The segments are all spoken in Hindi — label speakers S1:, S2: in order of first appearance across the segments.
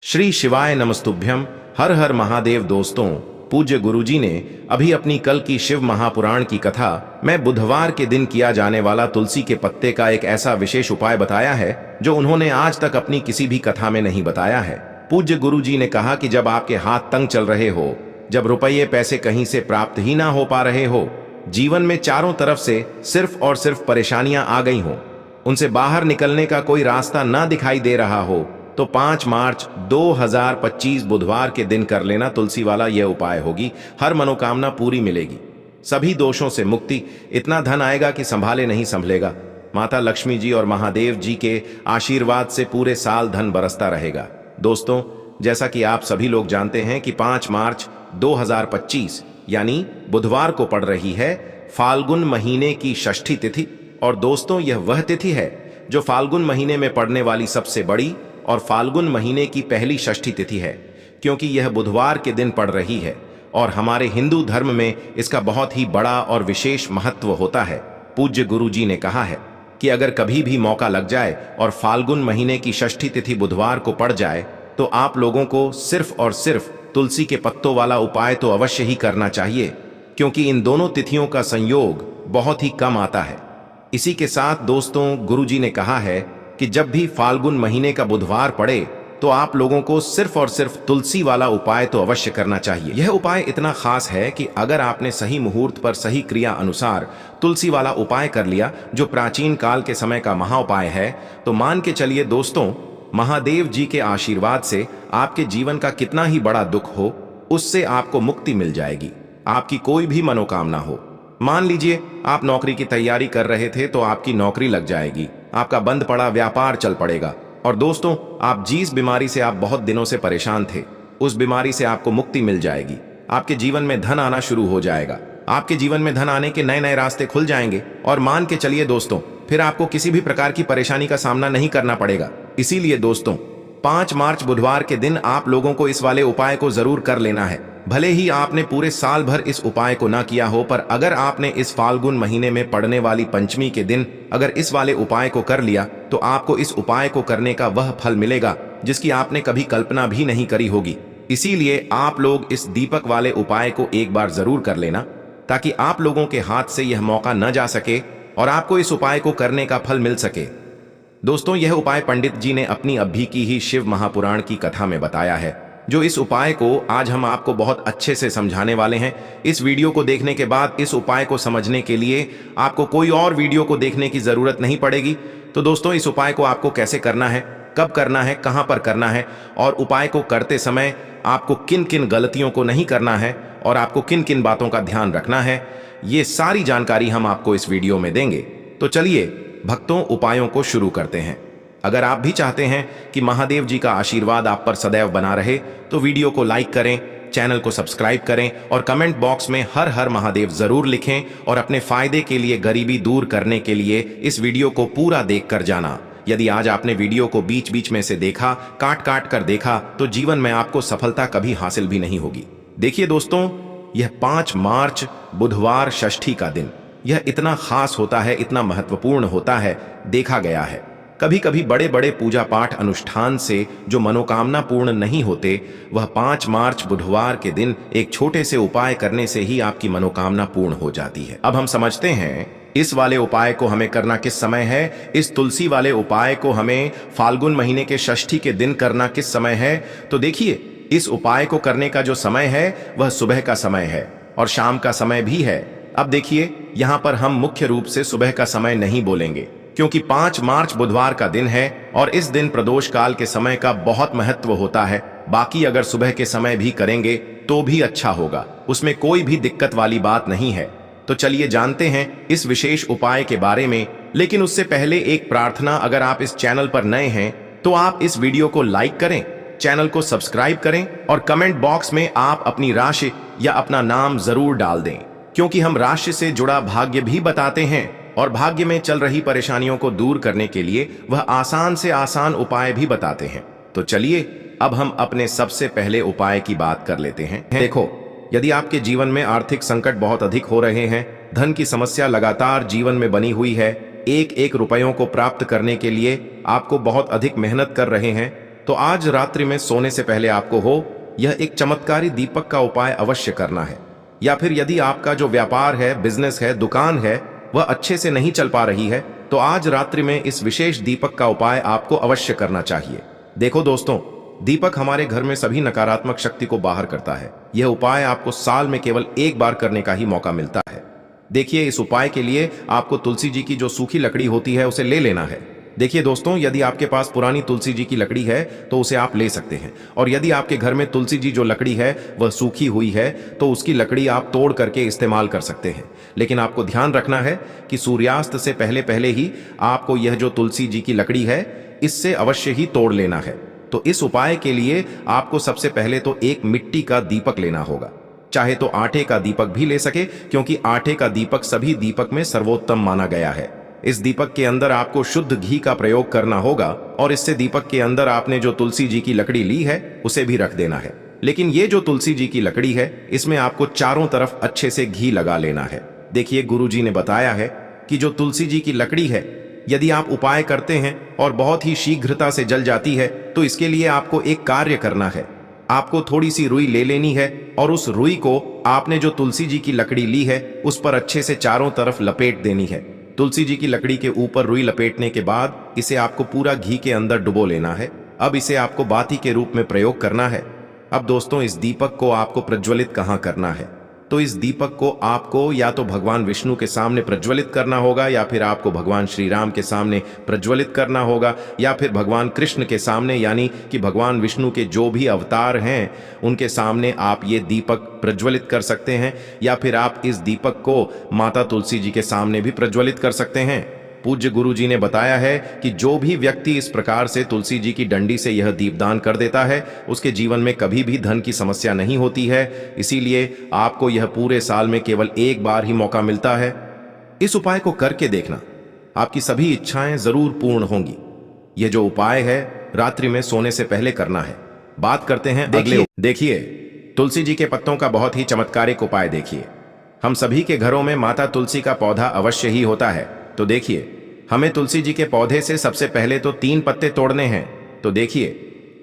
S1: श्री शिवाय नमस्तुभ्यम। हर हर महादेव। दोस्तों, पूज्य गुरुजी ने अभी अपनी कल की शिव महापुराण की कथा में बुधवार के दिन किया जाने वाला तुलसी के पत्ते का एक ऐसा विशेष उपाय बताया है जो उन्होंने आज तक अपनी किसी भी कथा में नहीं बताया है। पूज्य गुरुजी ने कहा कि जब आपके हाथ तंग चल रहे हो, जब रुपये पैसे कहीं से प्राप्त ही ना हो पा रहे हो, जीवन में चारों तरफ से सिर्फ और सिर्फ परेशानियां आ गई हो, उनसे बाहर निकलने का कोई रास्ता ना दिखाई दे रहा हो, तो 5 मार्च 2025 बुधवार के दिन कर लेना तुलसी वाला यह उपाय होगी। हर मनोकामना पूरी मिलेगी, सभी दोषों से मुक्ति, इतना धन आएगा कि संभाले नहीं संभलेगा। माता लक्ष्मी जी और महादेव जी के आशीर्वाद से पूरे साल धन बरसता रहेगा। दोस्तों, जैसा कि आप सभी लोग जानते हैं कि 5 मार्च 2025 यानी बुधवार को पड़ रही है फाल्गुन महीने की षष्ठी तिथि। और दोस्तों, यह वह तिथि है जो फाल्गुन महीने में पड़ने वाली सबसे बड़ी और फाल्गुन महीने की पहली षष्ठी तिथि है, क्योंकि यह बुधवार के दिन पड़ रही है और हमारे हिंदू धर्म में इसका बहुत ही बड़ा और विशेष महत्व होता है। पूज्य गुरुजी ने कहा है कि अगर कभी भी मौका लग जाए और फाल्गुन महीने की षष्ठी तिथि बुधवार को पड़ जाए तो आप लोगों को सिर्फ और सिर्फ तुलसी के पत्तों वाला उपाय तो अवश्य ही करना चाहिए, क्योंकि इन दोनों तिथियों का संयोग बहुत ही कम आता है। इसी के साथ दोस्तों, गुरुजी ने कहा है कि जब भी फाल्गुन महीने का बुधवार पड़े तो आप लोगों को सिर्फ और सिर्फ तुलसी वाला उपाय तो अवश्य करना चाहिए। यह उपाय इतना खास है कि अगर आपने सही मुहूर्त पर सही क्रिया अनुसार तुलसी वाला उपाय कर लिया, जो प्राचीन काल के समय का महाउपाय है, तो मान के चलिए दोस्तों, महादेव जी के आशीर्वाद से आपके जीवन का कितना ही बड़ा दुख हो, उससे आपको मुक्ति मिल जाएगी। आपकी कोई भी मनोकामना हो, मान लीजिए आप नौकरी की तैयारी कर रहे थे तो आपकी नौकरी लग जाएगी, आपका बंद पड़ा व्यापार चल पड़ेगा। और दोस्तों, आप जिस बीमारी से आप बहुत दिनों से परेशान थे, उस बीमारी से आपको मुक्ति मिल जाएगी। आपके जीवन में धन आना शुरू हो जाएगा, आपके जीवन में धन आने के नए नए रास्ते खुल जाएंगे। और मान के चलिए दोस्तों, फिर आपको किसी भी प्रकार की परेशानी का सामना नहीं करना पड़ेगा। इसीलिए दोस्तों, 5 मार्च बुधवार के दिन आप लोगों को इस वाले उपाय को जरूर कर लेना है। भले ही आपने पूरे साल भर इस उपाय को ना किया हो, पर अगर आपने इस फाल्गुन महीने में पड़ने वाली पंचमी के दिन अगर इस वाले उपाय को कर लिया, तो आपको इस उपाय को करने का वह फल मिलेगा जिसकी आपने कभी कल्पना भी नहीं करी होगी। इसीलिए आप लोग इस दीपक वाले उपाय को एक बार जरूर कर लेना, ताकि आप लोगों के हाथ से यह मौका न जा सके और आपको इस उपाय को करने का फल मिल सके। दोस्तों, यह उपाय पंडित जी ने अपनी अभी की ही शिव महापुराण की कथा में बताया है, जो इस उपाय को आज हम आपको बहुत अच्छे से समझाने वाले हैं। इस वीडियो को देखने के बाद इस उपाय को समझने के लिए आपको कोई और वीडियो को देखने की जरूरत नहीं पड़ेगी। तो दोस्तों, इस उपाय को आपको कैसे करना है, कब करना है, कहां पर करना है, और उपाय को करते समय आपको किन किन गलतियों को नहीं करना है और आपको किन किन बातों का ध्यान रखना है, ये सारी जानकारी हम आपको इस वीडियो में देंगे। तो चलिए भक्तों, उपायों को शुरू करते हैं। अगर आप भी चाहते हैं कि महादेव जी का आशीर्वाद आप पर सदैव बना रहे, तो वीडियो को लाइक करें, चैनल को सब्सक्राइब करें और कमेंट बॉक्स में हर हर महादेव जरूर लिखें। और अपने फायदे के लिए, गरीबी दूर करने के लिए इस वीडियो को पूरा देख कर जाना। यदि आज आपने वीडियो को बीच बीच में से देखा, काट काट कर देखा, तो जीवन में आपको सफलता कभी हासिल भी नहीं होगी। देखिए दोस्तों, यह 5 मार्च बुधवार षष्ठी का दिन, यह इतना खास होता है, इतना महत्वपूर्ण होता है। देखा गया है कभी कभी बड़े बड़े पूजा पाठ अनुष्ठान से जो मनोकामना पूर्ण नहीं होते, वह 5 मार्च बुधवार के दिन एक छोटे से उपाय करने से ही आपकी मनोकामना पूर्ण हो जाती है। अब हम समझते हैं इस वाले उपाय को हमें करना किस समय है। इस तुलसी वाले उपाय को हमें फाल्गुन महीने के षष्ठी के दिन करना किस समय है। तो देखिए, इस उपाय को करने का जो समय है वह सुबह का समय है और शाम का समय भी है। अब देखिए, यहां पर हम मुख्य रूप से सुबह का समय नहीं बोलेंगे, क्योंकि 5 मार्च बुधवार का दिन है और इस दिन प्रदोष काल के समय का बहुत महत्व होता है। बाकी अगर सुबह के समय भी करेंगे तो भी अच्छा होगा, उसमें कोई भी दिक्कत वाली बात नहीं है। तो चलिए जानते हैं इस विशेष उपाय के बारे में। लेकिन उससे पहले एक प्रार्थना, अगर आप इस चैनल पर नए हैं तो आप इस वीडियो को लाइक करें, चैनल को सब्सक्राइब करें और कमेंट बॉक्स में आप अपनी राशि या अपना नाम जरूर डाल दें, क्योंकि हम राशि से जुड़ा भाग्य भी बताते हैं और भाग्य में चल रही परेशानियों को दूर करने के लिए वह आसान से आसान उपाय भी बताते हैं। तो चलिए अब हम अपने सबसे पहले उपाय की बात कर लेते हैं। देखो, यदि आपके जीवन में आर्थिक संकट बहुत अधिक हो रहे हैं, धन की समस्या लगातार जीवन में बनी हुई है, एक एक रुपयों को प्राप्त करने के लिए आपको बहुत अधिक मेहनत कर रहे हैं, तो आज रात्रि में सोने से पहले आपको हो यह एक चमत्कारी दीपक का उपाय अवश्य करना है। या फिर यदि आपका जो व्यापार है, बिजनेस है, दुकान है, वह अच्छे से नहीं चल पा रही है, तो आज रात्रि में इस विशेष दीपक का उपाय आपको अवश्य करना चाहिए। देखो दोस्तों, दीपक हमारे घर में सभी नकारात्मक शक्ति को बाहर करता है। यह उपाय आपको साल में केवल एक बार करने का ही मौका मिलता है। देखिए, इस उपाय के लिए आपको तुलसी जी की जो सूखी लकड़ी होती है उसे ले लेना है। देखिए दोस्तों, यदि आपके पास पुरानी तुलसी जी की लकड़ी है तो उसे आप ले सकते हैं, और यदि आपके घर में तुलसी जी जो लकड़ी है वह सूखी हुई है तो उसकी लकड़ी आप तोड़ करके इस्तेमाल कर सकते हैं। लेकिन आपको ध्यान रखना है कि सूर्यास्त से पहले पहले ही आपको यह जो तुलसी जी की लकड़ी है इससे अवश्य ही तोड़ लेना है। तो इस उपाय के लिए आपको सबसे पहले तो एक मिट्टी का दीपक लेना होगा। चाहे तो आटे का दीपक भी ले सके, क्योंकि आटे का दीपक सभी दीपक में सर्वोत्तम माना गया है। इस दीपक के अंदर आपको शुद्ध घी का प्रयोग करना होगा, और इससे दीपक के अंदर आपने जो तुलसी जी की लकड़ी ली है उसे भी रख देना है। लेकिन ये जो तुलसी जी की लकड़ी है इसमें आपको चारों तरफ अच्छे से घी लगा लेना है। देखिए, गुरुजी ने बताया है कि जो तुलसी जी की लकड़ी है यदि आप उपाय करते हैं और बहुत ही शीघ्रता से जल जाती है, तो इसके लिए आपको एक कार्य करना है। आपको थोड़ी सी रुई ले लेनी है और उस रुई को आपने जो तुलसी जी की लकड़ी ली है उस पर अच्छे से चारों तरफ लपेट देनी है। तुलसी जी की लकड़ी के ऊपर रुई लपेटने के बाद इसे आपको पूरा घी के अंदर डुबो लेना है। अब इसे आपको बाती के रूप में प्रयोग करना है। अब दोस्तों, इस दीपक को आपको प्रज्वलित कहाँ करना है? तो इस दीपक को आपको या तो भगवान विष्णु के सामने प्रज्वलित करना होगा, या फिर आपको भगवान श्री राम के सामने प्रज्वलित करना होगा, या फिर भगवान कृष्ण के सामने, यानी कि भगवान विष्णु के जो भी अवतार हैं उनके सामने आप ये दीपक प्रज्वलित कर सकते हैं। या फिर आप इस दीपक को माता तुलसी जी के सामने भी प्रज्वलित कर सकते हैं। पूज्य गुरु जी ने बताया है कि जो भी व्यक्ति इस प्रकार से तुलसी जी की डंडी से यह दीपदान कर देता है उसके जीवन में कभी भी धन की समस्या नहीं होती है। इसीलिए आपको यह पूरे साल में केवल एक बार ही मौका मिलता है। इस उपाय को करके देखना, आपकी सभी इच्छाएं जरूर पूर्ण होंगी। यह जो उपाय है रात्रि में सोने से पहले करना है। बात करते हैं अगले। देखिए, तुलसी जी के पत्तों का बहुत ही चमत्कारिक उपाय देखिए। हम सभी के घरों में माता तुलसी का पौधा अवश्य ही होता है। तो देखिए, हमें तुलसी जी के पौधे से सबसे पहले तो 3 पत्ते तोड़ने हैं। तो देखिए,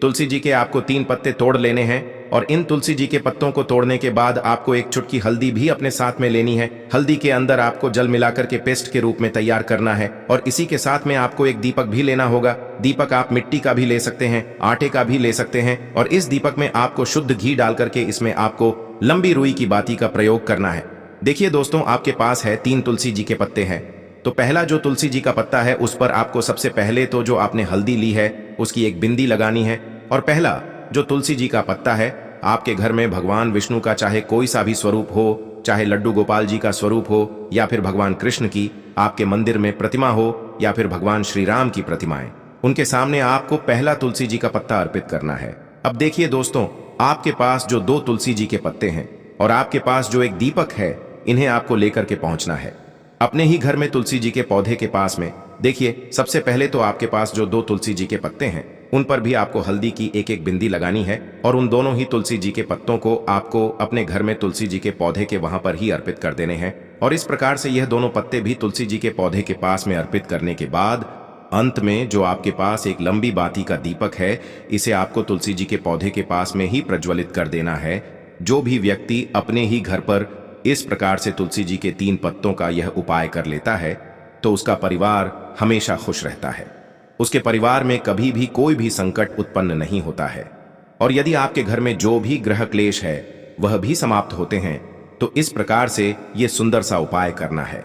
S1: तुलसी जी के आपको 3 पत्ते तोड़ लेने हैं, और इन तुलसी जी के पत्तों को तोड़ने के बाद आपको एक चुटकी हल्दी भी अपने साथ में लेनी है। हल्दी के अंदर आपको जल मिलाकर के पेस्ट के रूप में तैयार करना है, और इसी के साथ में आपको एक दीपक भी लेना होगा। दीपक आप मिट्टी का भी ले सकते हैं, आटे का भी ले सकते हैं, और इस दीपक में आपको शुद्ध घी डाल करके इसमें आपको लंबी रुई की बाती का प्रयोग करना है। देखिए दोस्तों, आपके पास है 3 तुलसी जी के पत्ते हैं। तो पहला जो तुलसी जी का पत्ता है उस पर आपको सबसे पहले तो जो आपने हल्दी ली है उसकी एक बिंदी लगानी है। और पहला जो तुलसी जी का पत्ता है, आपके घर में भगवान विष्णु का चाहे कोई सा भी स्वरूप हो, चाहे लड्डू गोपाल जी का स्वरूप हो, या फिर भगवान कृष्ण की आपके मंदिर में प्रतिमा हो, या फिर भगवान श्री राम की प्रतिमाएं, उनके सामने आपको पहला तुलसी जी का पत्ता अर्पित करना है। अब देखिए दोस्तों, आपके पास जो 2 तुलसी जी के पत्ते हैं और आपके पास जो एक दीपक है, इन्हें आपको लेकर के पहुंचना है अपने ही घर में तुलसी जी के पौधे के पास में। देखिए, सबसे पहले तो आपके पास जो 2 तुलसी जी के पत्ते हैं उन पर भी आपको हल्दी की एक एक बिंदी लगानी है, और उन दोनों ही तुलसी जी के पत्तों को आपको अपने घर में तुलसी जी के पौधे के वहां पर ही अर्पित कर देने हैं। और इस प्रकार से यह दोनों पत्ते भी तुलसी जी के पौधे के पास में अर्पित करने के बाद अंत में जो आपके पास एक लंबी बाती का दीपक है, इसे आपको तुलसी जी के पौधे के पास में ही प्रज्वलित कर देना है। जो भी व्यक्ति अपने ही घर पर इस प्रकार से तुलसी जी के 3 पत्तों का यह उपाय कर लेता है तो उसका परिवार हमेशा खुश रहता है। उसके परिवार में कभी भी कोई भी संकट उत्पन्न नहीं होता है, और यदि आपके घर में जो भी ग्रह क्लेश है वह भी समाप्त होते हैं। तो इस प्रकार से यह सुंदर सा उपाय करना है।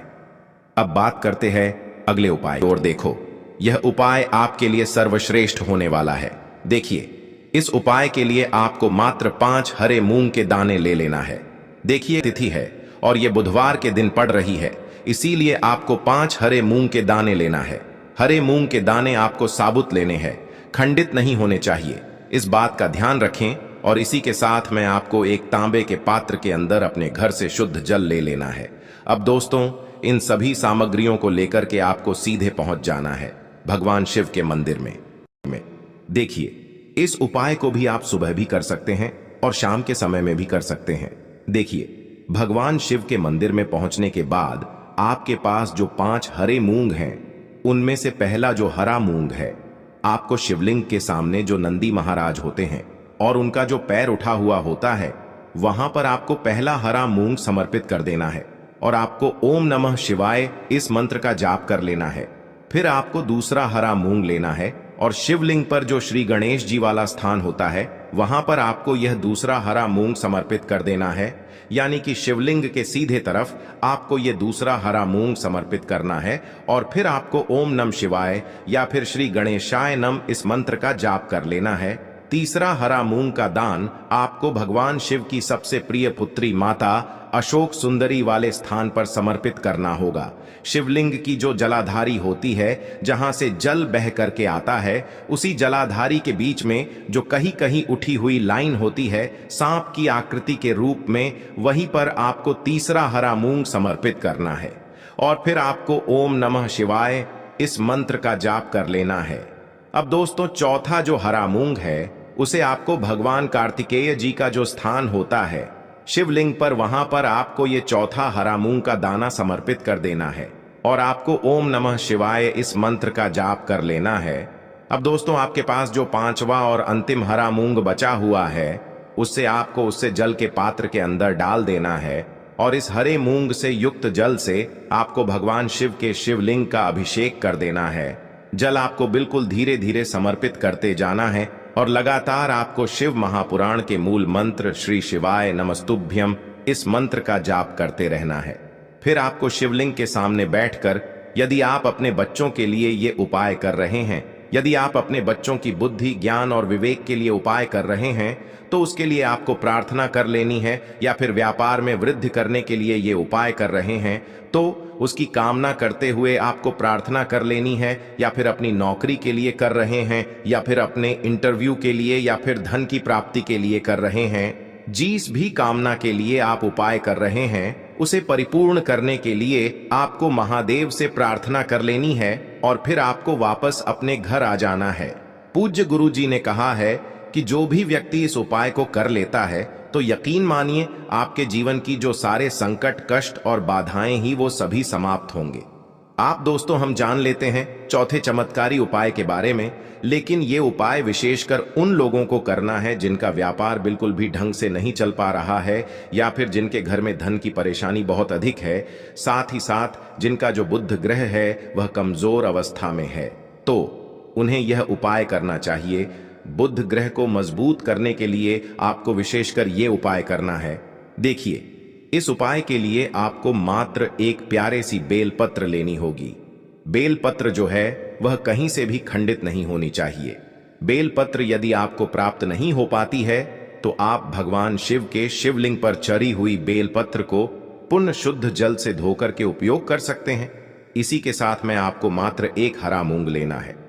S1: अब बात करते हैं अगले उपाय और देखो, यह उपाय आपके लिए सर्वश्रेष्ठ होने वाला है। देखिए, इस उपाय के लिए आपको मात्र 5 हरे मूंग के दाने ले लेना है। देखिए, तिथि है और ये बुधवार के दिन पड़ रही है, इसीलिए आपको 5 हरे मूंग के दाने लेना है। हरे मूंग के दाने आपको साबुत लेने हैं, खंडित नहीं होने चाहिए। इस बात का ध्यान रखें। और इसी के साथ में आपको एक तांबे के पात्र के अंदर अपने घर से शुद्ध जल ले लेना है। अब दोस्तों, इन सभी सामग्रियों को लेकर के आपको सीधे पहुंच जाना है भगवान शिव के मंदिर में। देखिए, इस उपाय को भी आप सुबह भी कर सकते हैं और शाम के समय में भी कर सकते हैं। देखिए, भगवान शिव के मंदिर में पहुंचने के बाद आपके पास जो 5 हरे मूंग हैं, उनमें से पहला जो हरा मूंग है आपको शिवलिंग के सामने जो नंदी महाराज होते हैं और उनका जो पैर उठा हुआ होता है, वहां पर आपको पहला हरा मूंग समर्पित कर देना है और आपको ओम नमः शिवाय इस मंत्र का जाप कर लेना है। फिर आपको दूसरा हरा मूंग लेना है और शिवलिंग पर जो श्री गणेश जी वाला स्थान होता है, वहां पर आपको यह दूसरा हरा मूंग समर्पित कर देना है। यानी कि शिवलिंग के सीधे तरफ आपको यह दूसरा हरा मूंग समर्पित करना है और फिर आपको ओम नमः शिवाय या फिर श्री गणेशाय नम इस मंत्र का जाप कर लेना है। तीसरा हरा मूंग का दान आपको भगवान शिव की सबसे प्रिय पुत्री माता अशोक सुंदरी वाले स्थान पर समर्पित करना होगा। शिवलिंग की जो जलाधारी होती है, जहां से जल बह करके आता है, उसी जलाधारी के बीच में जो कहीं कहीं उठी हुई लाइन होती है सांप की आकृति के रूप में, वहीं पर आपको तीसरा हरा मूंग समर्पित करना है और फिर आपको ओम नमः शिवाय इस मंत्र का जाप कर लेना है। अब दोस्तों, चौथा जो हरा मूंग है उसे आपको भगवान कार्तिकेय जी का जो स्थान होता है शिवलिंग पर, वहां पर आपको ये चौथा हरा मूंग का दाना समर्पित कर देना है और आपको ओम नमः शिवाय इस मंत्र का जाप कर लेना है। अब दोस्तों, आपके पास जो पांचवा और अंतिम हरा मूंग बचा हुआ है, उससे आपको उससे जल के पात्र के अंदर डाल देना है और इस हरे मूंग से युक्त जल से आपको भगवान शिव के शिवलिंग का अभिषेक कर देना है। जल आपको बिल्कुल धीरे धीरे समर्पित करते जाना है और लगातार आपको शिव महापुराण के मूल मंत्र श्री शिवाय नमस्तुभ्यम इस मंत्र का जाप करते रहना है। फिर आपको शिवलिंग के सामने बैठकर, यदि आप अपने बच्चों के लिए ये उपाय कर रहे हैं, यदि आप अपने बच्चों की बुद्धि, ज्ञान और विवेक के लिए उपाय कर रहे हैं, तो उसके लिए आपको प्रार्थना कर लेनी है, या फिर व्यापार में वृद्धि करने के लिए ये उपाय कर रहे हैं तो उसकी कामना करते हुए आपको प्रार्थना कर लेनी है, या फिर अपनी नौकरी के लिए कर रहे हैं, या फिर अपने इंटरव्यू के लिए, या फिर धन की प्राप्ति के लिए कर रहे हैं। जिस भी कामना के लिए आप उपाय कर रहे हैं, उसे परिपूर्ण करने के लिए आपको महादेव से प्रार्थना कर लेनी है और फिर आपको वापस अपने घर आ जाना है। पूज्य गुरु जी ने कहा है कि जो भी व्यक्ति इस उपाय को कर लेता है, तो यकीन मानिए आपके जीवन की जो सारे संकट, कष्ट और बाधाएं ही वो सभी समाप्त होंगे। आप दोस्तों, हम जान लेते हैं चौथे चमत्कारी उपाय के बारे में, लेकिन ये उपाय विशेषकर उन लोगों को करना है जिनका व्यापार बिल्कुल भी ढंग से नहीं चल पा रहा है, या फिर जिनके घर में धन की परेशानी बहुत अधिक है, साथ ही साथ जिनका जो बुध ग्रह है वह कमजोर अवस्था में है, तो उन्हें यह उपाय करना चाहिए। बुध ग्रह को मजबूत करने के लिए आपको विशेषकर ये उपाय करना है। देखिए, इस उपाय के लिए आपको मात्र एक प्यारे सी बेलपत्र लेनी होगी। बेलपत्र जो है वह कहीं से भी खंडित नहीं होनी चाहिए। बेलपत्र यदि आपको प्राप्त नहीं हो पाती है, तो आप भगवान शिव के शिवलिंग पर चढ़ी हुई बेलपत्र को पुण्य शुद्ध जल से धोकर के उपयोग कर सकते हैं। इसी के साथ में आपको मात्र एक हरा मूंग लेना है।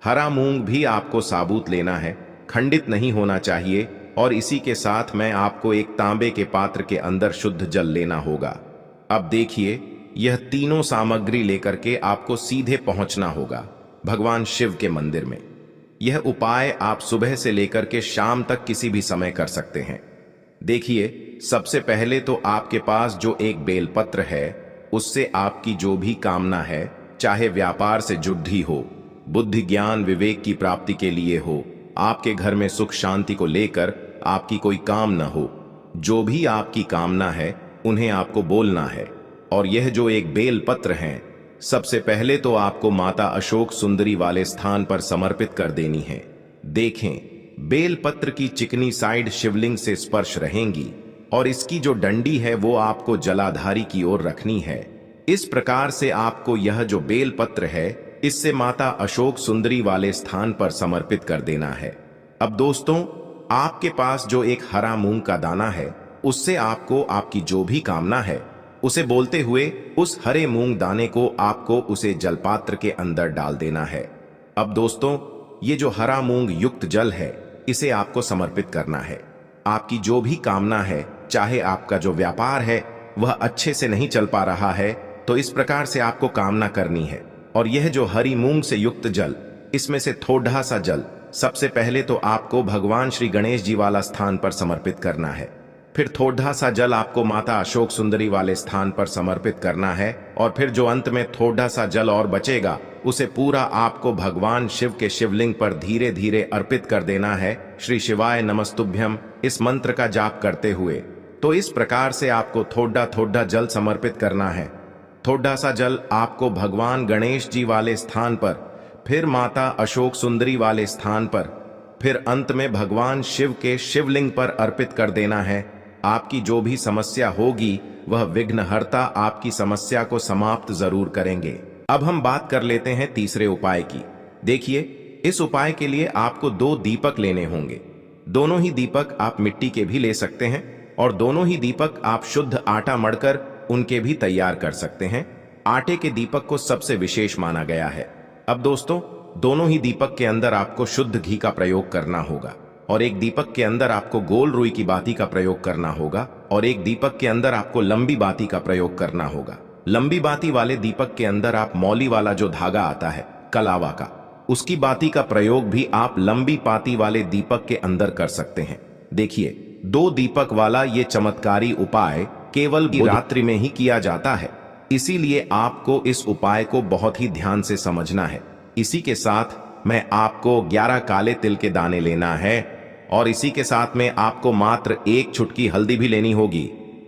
S1: हरा मूंग भी आपको साबुत लेना है, खंडित नहीं होना चाहिए, और इसी के साथ में आपको एक तांबे के पात्र के अंदर शुद्ध जल लेना होगा। अब देखिए, यह तीनों सामग्री लेकर के आपको सीधे पहुंचना होगा भगवान शिव के मंदिर में। यह उपाय आप सुबह से लेकर के शाम तक किसी भी समय कर सकते हैं। देखिए, सबसे पहले तो आपके पास जो एक बेलपत्र है, उससे आपकी जो भी कामना है, चाहे व्यापार से जुड़ी हो, बुद्धि ज्ञान विवेक की प्राप्ति के लिए हो, आपके घर में सुख शांति को लेकर आपकी कोई काम न हो, जो भी आपकी कामना है उन्हें आपको बोलना है। और यह जो एक बेल पत्र है, सबसे पहले तो आपको माता अशोक सुंदरी वाले स्थान पर समर्पित कर देनी है। देखें, बेल पत्र की चिकनी साइड शिवलिंग से स्पर्श रहेंगी और इसकी जो डंडी है वो आपको जलाधारी की ओर रखनी है। इस प्रकार से आपको यह जो बेल पत्र है, इससे माता अशोक सुंदरी वाले स्थान पर समर्पित कर देना है। अब दोस्तों, आपके पास जो एक हरा मूंग का दाना है, उससे आपको आपकी जो भी कामना है उसे बोलते हुए उस हरे मूंग दाने को आपको उसे जलपात्र के अंदर डाल देना है। अब दोस्तों, ये जो हरा मूंग युक्त जल है, इसे आपको समर्पित करना है। आपकी जो भी कामना है, चाहे आपका जो व्यापार है वह अच्छे से नहीं चल पा रहा है, तो इस प्रकार से आपको कामना करनी है। और यह जो हरी मूंग से युक्त जल, इसमें से थोड़ा सा जल सबसे पहले तो आपको भगवान श्री गणेश जी वाला स्थान पर समर्पित करना है। फिर थोड़ा सा जल आपको माता अशोक सुंदरी वाले स्थान पर समर्पित करना है, और फिर जो अंत में थोड़ा सा जल और बचेगा उसे पूरा आपको भगवान शिव के शिवलिंग पर धीरे धीरे अर्पित कर देना है। श्री शिवाय नमस्तुभ्यम इस मंत्र का जाप करते हुए तो इस प्रकार से आपको थोड़ा थोड़ा जल समर्पित करना है। थोड़ा सा जल आपको भगवान गणेश जी वाले स्थान पर, फिर माता अशोक सुंदरी वाले स्थान पर, फिर अंत में भगवान शिव के शिवलिंग पर अर्पित कर देना है। आपकी जो भी समस्या होगी वह विघ्नहर्ता आपकी समस्या को समाप्त जरूर करेंगे। अब हम बात कर लेते हैं तीसरे उपाय की। देखिए, इस उपाय के लिए आपको 2 दीपक लेने होंगे। दोनों ही दीपक आप मिट्टी के भी ले सकते हैं और दोनों ही दीपक आप शुद्ध आटा मढ़कर उनके भी तैयार कर सकते हैं। आटे के दीपक को सबसे विशेष माना गया है। अब दोस्तों, दोनों ही दीपक के अंदर आपको शुद्ध घी का प्रयोग करना होगा और एक दीपक के अंदर आपको गोल रुई की बाती का प्रयोग करना होगा और एक दीपक के अंदर आपको लंबी बाती का प्रयोग करना होगा। लंबी बाती वाले दीपक के अंदर आप मौली वाला जो धागा आता है कलावा का, उसकी बाती का प्रयोग भी आप लंबी बाती वाले दीपक के अंदर कर सकते हैं। देखिए, 2 दीपक वाला ये चमत्कारी उपाय केवल रात्रि में ही किया जाता है, इसीलिए आपको इस उपाय को बहुत ही ध्यान से समझना है। इसी के साथ मैं आपको 11 काले तिल के दाने लेना है और इसी के साथ में आपको मात्र 1 चुटकी हल्दी भी लेनी होगी।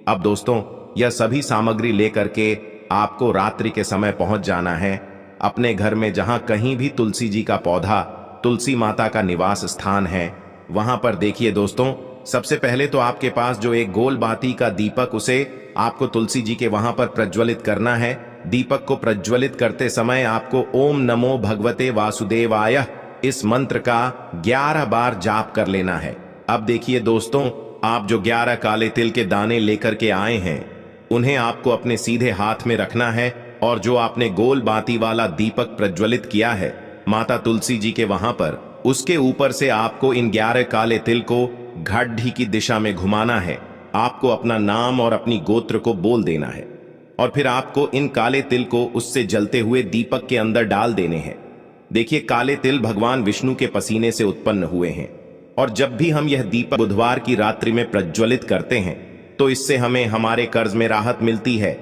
S1: अब दोस्तों, यह सभी सामग्री लेकर के आपको रात्रि के समय पहुंच जाना है अपने घर में, जहां कहीं भी तुलसी जी का पौधा, तुलसी माता का निवास स्थान है, वहां पर देखिए दोस्तों, सबसे पहले तो आपके पास जो एक गोल बाती का दीपक, उसे आपको तुलसी जी के वहां पर प्रज्वलित करना है। दीपक को प्रज्वलित करते समय आपको ओम नमो भगवते वासुदेवाय इस मंत्र का 11 बार जाप कर लेना है। अब देखिए दोस्तों, आप जो 11 काले तिल के दाने लेकर के आए हैं उन्हें आपको अपने सीधे हाथ में रखना है और जो आपने गोल बाती वाला दीपक प्रज्वलित किया है माता तुलसी जी के वहां पर, उसके ऊपर से आपको इन 11 काले तिल को घाटी की दिशा में घुमाना है। आपको अपना नाम और अपनी गोत्र को बोल देना है और फिर आपको इन काले तिल को उससे जलते हुए दीपक के अंदर डाल देने हैं। देखिए, काले तिल भगवान विष्णु के पसीने से उत्पन्न हुए हैं और जब भी हम यह दीपक बुधवार की रात्रि में प्रज्वलित करते हैं तो इससे हमें हमारे कर्ज में राहत मिलती है,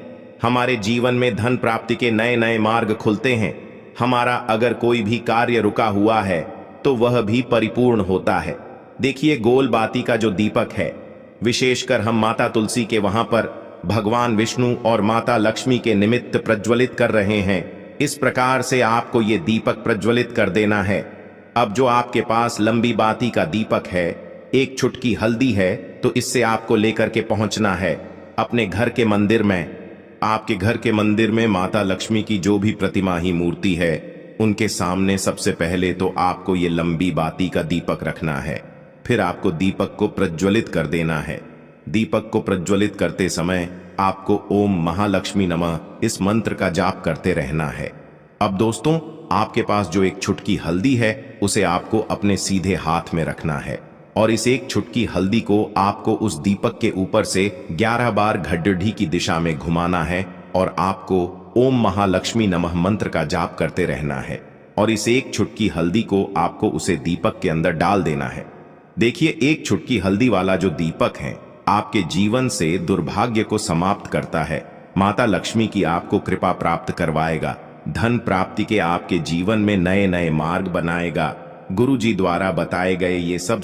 S1: हमारे जीवन में धन प्राप्ति के नए नए मार्ग खुलते हैं, हमारा अगर कोई भी कार्य रुका हुआ है तो वह भी परिपूर्ण होता है। देखिए, गोल बाती का जो दीपक है, विशेषकर हम माता तुलसी के वहां पर भगवान विष्णु और माता लक्ष्मी के निमित्त प्रज्वलित कर रहे हैं। इस प्रकार से आपको ये दीपक प्रज्वलित कर देना है। अब जो आपके पास लंबी बाती का दीपक है, 1 चुटकी हल्दी है, तो इससे आपको लेकर के पहुंचना है अपने घर के मंदिर में। आपके घर के मंदिर में माता लक्ष्मी की जो भी प्रतिमा ही मूर्ति है, उनके सामने सबसे पहले तो आपको ये लंबी बाती का दीपक रखना है। फिर आपको दीपक को प्रज्वलित कर देना है। दीपक को प्रज्वलित करते समय आपको ओम महालक्ष्मी नमः इस मंत्र का जाप करते रहना है। अब दोस्तों, आपके पास जो 1 चुटकी हल्दी है उसे आपको अपने सीधे हाथ में रखना है और इस 1 चुटकी हल्दी को आपको उस दीपक के ऊपर से 11 बार घड्डी की दिशा में घुमाना है और आपको ओम महालक्ष्मी नमः मंत्र का जाप करते रहना है और इस 1 चुटकी हल्दी को आपको उसे दीपक के अंदर डाल देना है। देखिए, 1 चुटकी हल्दी वाला जो दीपक है आपके जीवन से दुर्भाग्य को समाप्त करता है, माता लक्ष्मी की आपको कृपा प्राप्त करवाएगा, धन प्राप्ति के आपके जीवन में नए नए मार्ग बनाएगा। गुरु जी द्वारा बताए गए ये सब